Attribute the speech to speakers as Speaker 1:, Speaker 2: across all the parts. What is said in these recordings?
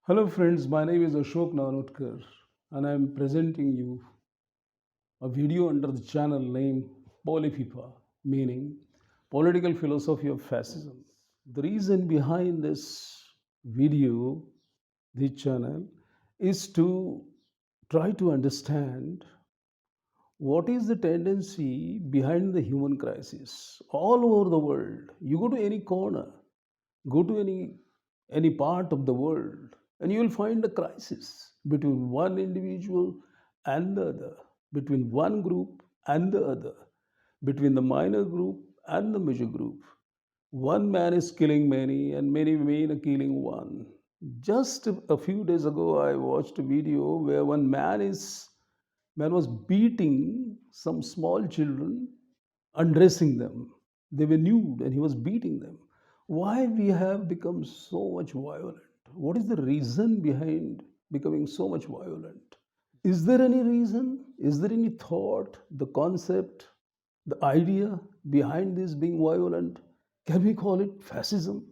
Speaker 1: Hello, friends. My name is Ashok Nanotkar, and I am presenting you a video under the channel name Polyfifa, meaning Political Philosophy of Fascism. The reason behind this video, this channel, is to try to understand what is the tendency behind the human crisis all over the world. You go to any corner, go to any part of the world, and you will find a crisis between one individual and the other, between one group and the other, between the minor group and the major group. One man is killing many, and many men are killing one. Just a few days ago, I watched a video where one man was beating some small children, undressing them. They were nude and he was beating them. Why we have become so much violent? What is the reason behind becoming so much violent? Is there any reason? Is there any thought, the concept, the idea behind this being violent? Can we call it fascism?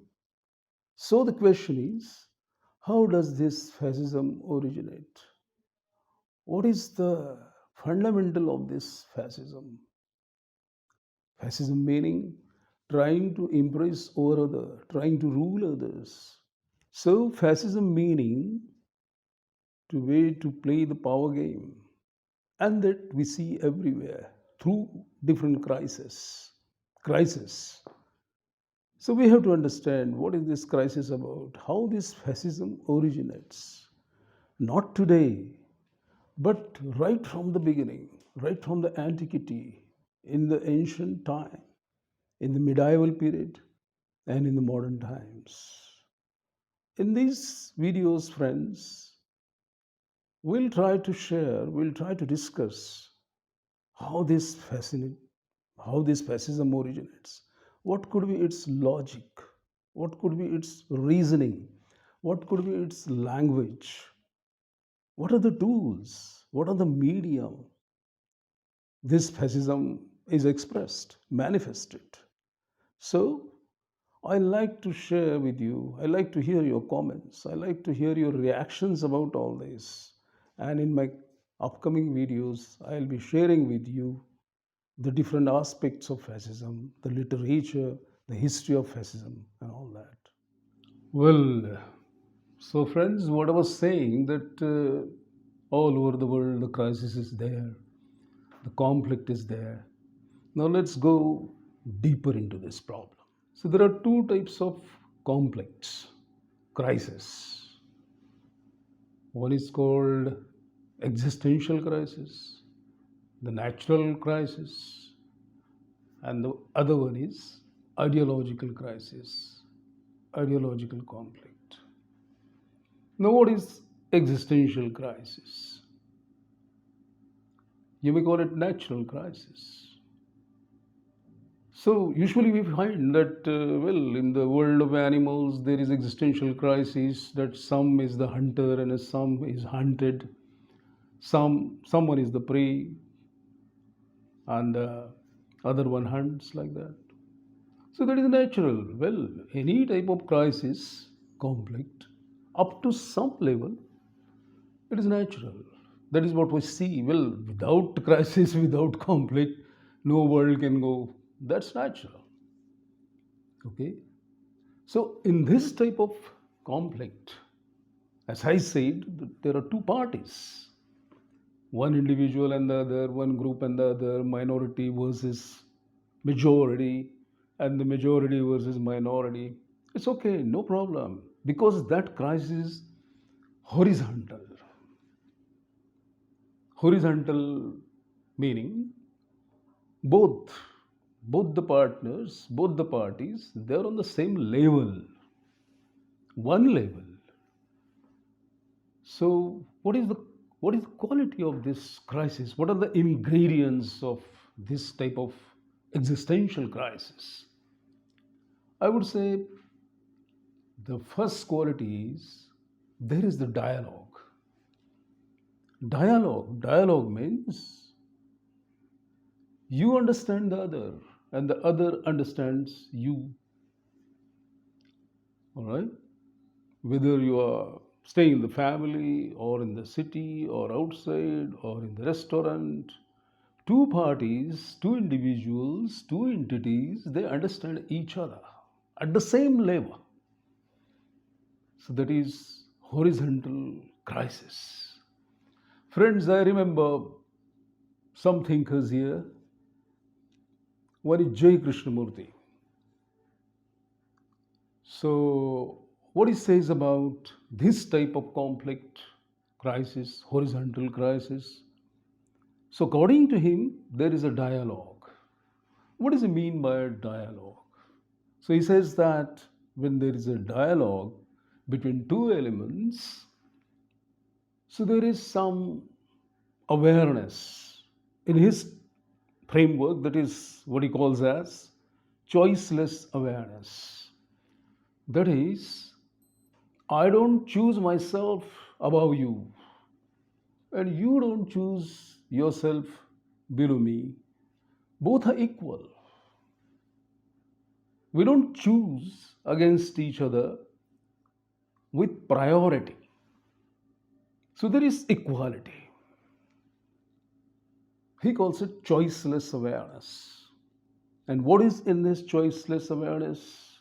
Speaker 1: So the question is, how does this fascism originate? What is the fundamental of this fascism? Fascism meaning trying to impress over other, trying to rule others. So fascism meaning to way to play the power game, and that we see everywhere through different crises. So we have to understand what is this crisis about, how this fascism originates. Not today, but right from the beginning, right from the antiquity, in the ancient time, in the medieval period, and in the modern times. In these videos, friends, we'll try to discuss how this how this fascism originates. What could be its logic? What could be its reasoning? What could be its language? What are the tools? What are the medium this fascism is expressed, manifested? So, I like to share with you, I like to hear your comments, I like to hear your reactions about all this. And in my upcoming videos, I'll be sharing with you the different aspects of fascism, the literature, the history of fascism, and all that. Well, so friends, what I was saying that all over the world the crisis is there, the conflict is there. Now let's go deeper into this problem. So there are two types of conflicts, crisis. One is called existential crisis, the natural crisis, and the other one is ideological crisis, ideological conflict. Now, what is existential crisis? You may call it natural crisis. So, usually we find that, in the world of animals, there is existential crisis that some is the hunter and some is hunted, someone is the prey, and other one hunts like that. So that is natural. Well, any type of crisis, conflict, up to some level, it is natural. That is what we see. Well, without crisis, without conflict, no world can go. That's natural. Okay. So in this type of conflict, as I said, there are two parties. One individual and the other, one group and the other, minority versus majority, and the majority versus minority. It's okay, no problem, because that crisis is horizontal. Horizontal meaning both both the partners, both the parties, they're on the same level, one level. So what is the quality of this crisis? What are the ingredients of this type of existential crisis? I would say the first quality is there is the dialogue. Dialogue means you understand the other and the other understands you. All right? Whether you are stay in the family or in the city or outside or in the restaurant. Two parties, two individuals, two entities, they understand each other at the same level. So that is horizontal crisis. Friends, I remember some thinkers here. One is Jay Krishnamurti. So, what he says about this type of conflict, crisis, horizontal crisis. So, according to him, there is a dialogue. What does he mean by a dialogue? So, he says that when there is a dialogue between two elements, so there is some awareness in his framework, that is what he calls as choiceless awareness. That is, I don't choose myself above you, and you don't choose yourself below me. Both are equal. We don't choose against each other with priority. So there is equality. He calls it choiceless awareness. And what is in this choiceless awareness?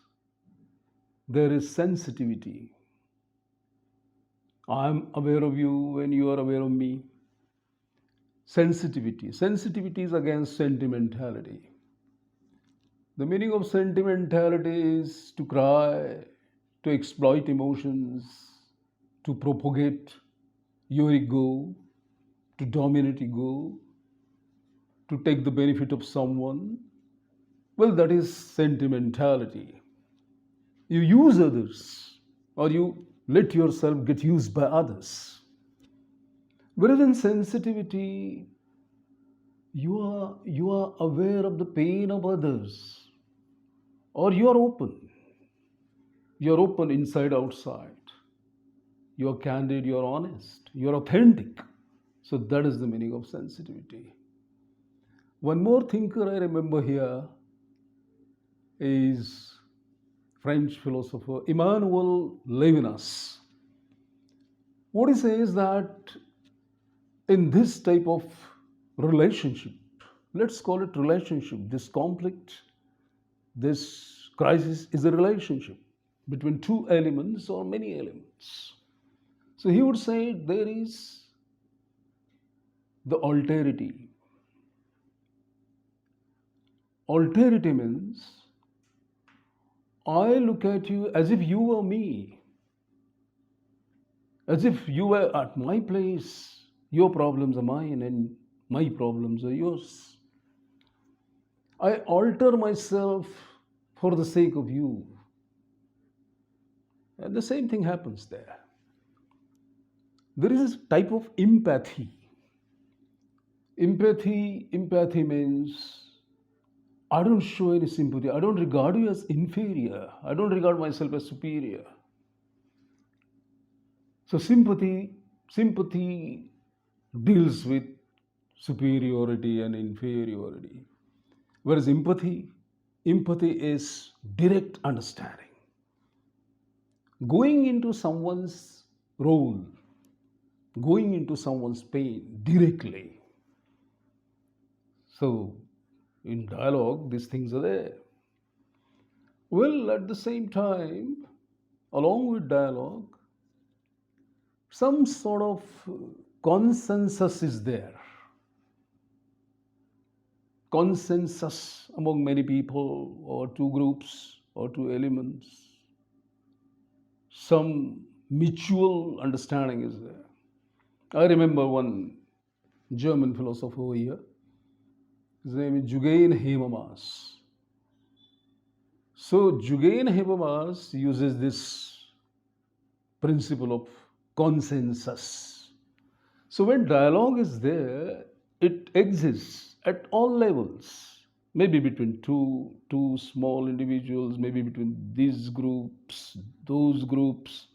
Speaker 1: There is sensitivity. I am aware of you when you are aware of me. Sensitivity. Sensitivity is against sentimentality. The meaning of sentimentality is to cry, to exploit emotions, to propagate your ego, to dominate ego, to take the benefit of someone. Well, that is sentimentality. You use others, or you let yourself get used by others. Whereas in sensitivity, you are aware of the pain of others, or you are open. You are open inside, outside. You are candid, you are honest, you are authentic. So that is the meaning of sensitivity. One more thinker I remember here is French philosopher Emmanuel Levinas. What he says that in this type of relationship, let's call it relationship, this conflict, this crisis is a relationship between two elements or many elements. So he would say there is the alterity. Alterity means I look at you as if you were me, as if you were at my place. Your problems are mine and my problems are yours. I alter myself for the sake of you. And the same thing happens there. There is a type of empathy. Empathy means I don't show any sympathy. I don't regard you as inferior. I don't regard myself as superior. So sympathy deals with superiority and inferiority. Whereas empathy is direct understanding. Going into someone's role, going into someone's pain directly. So in dialogue, these things are there. Well, at the same time, along with dialogue, some sort of consensus is there. Consensus among many people, or two groups, or two elements. Some mutual understanding is there. I remember one German philosopher over here. His name is Jugain Habermas. So Jugain Habermas uses this principle of consensus. So when dialogue is there, it exists at all levels. Maybe between two small individuals, maybe between these groups, those groups.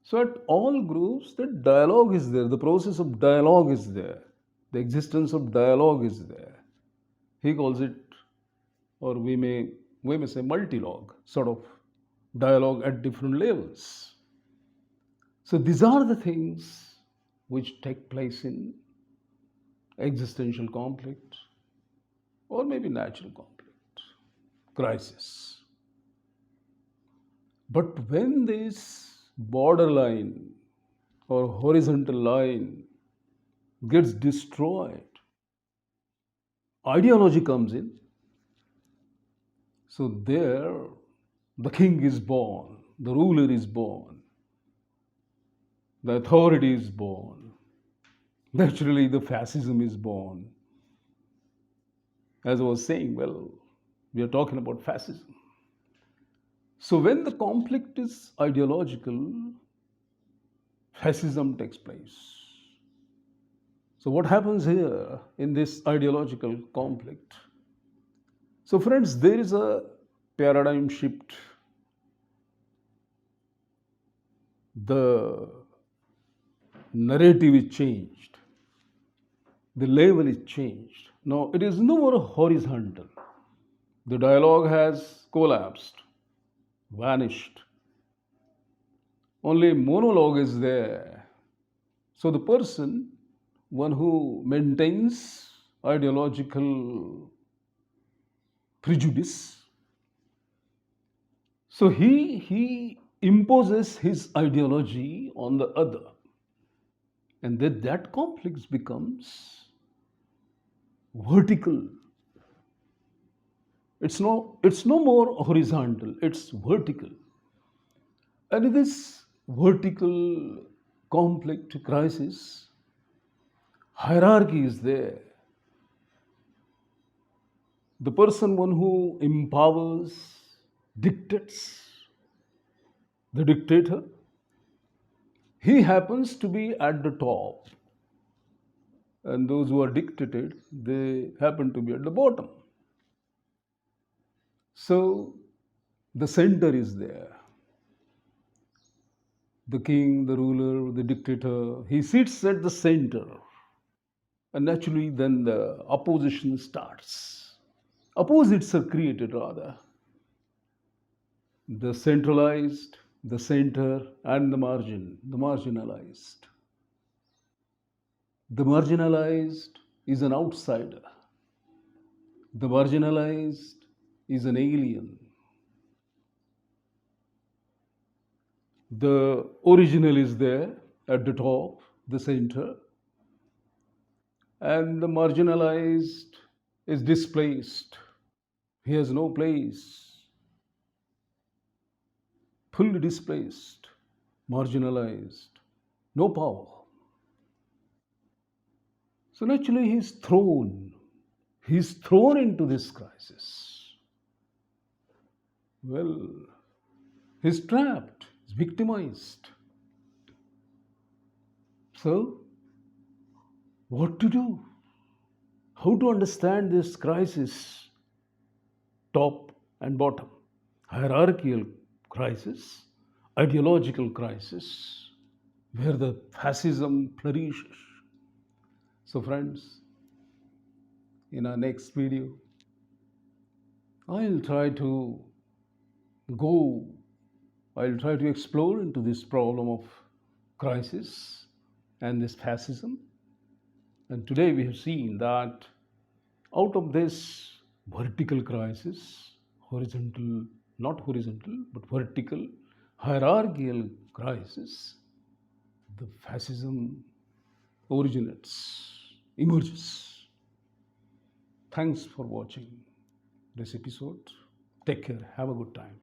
Speaker 1: So at all groups, the dialogue is there. The process of dialogue is there. The existence of dialogue is there. He calls it, or we may say multilogue, sort of dialogue at different levels. So these are the things which take place in existential conflict or maybe natural conflict, crisis. But when this borderline or horizontal line gets destroyed, ideology comes in. So there, the king is born, the ruler is born, the authority is born. Naturally, the fascism is born. As I was saying, well, we are talking about fascism. So when the conflict is ideological, fascism takes place. So what happens here in this ideological conflict? So friends, there is a paradigm shift. The narrative is changed. The level is changed. Now it is no more horizontal. The dialogue has collapsed, vanished. Only monologue is there. So the person, one who maintains ideological prejudice, so he imposes his ideology on the other, and that conflict becomes vertical. It's no more horizontal, it's vertical. And in this vertical conflict crisis, hierarchy is there. The person, one who empowers, dictates, the dictator, he happens to be at the top. And those who are dictated, they happen to be at the bottom. So the center is there. The king, the ruler, the dictator, he sits at the center. And naturally, then the opposition starts. Opposites are created, rather. The centralized, the center, and the margin, the marginalized. The marginalized is an outsider. The marginalized is an alien. The original is there at the top, the center, and the marginalized is displaced. He has no place, fully displaced, marginalized, no power. So naturally, he's thrown. He's thrown into this crisis. Well, he's trapped, he's victimized. So, what to do? How to understand this crisis, top and bottom? Hierarchical crisis, ideological crisis, where the fascism flourishes. So, friends, in our next video, I'll try to go, I'll try to explore into this problem of crisis and this fascism. And today we have seen that out of this vertical crisis, horizontal, not horizontal, but vertical, hierarchical crisis, the fascism originates, emerges. Thanks for watching this episode. Take care. Have a good time.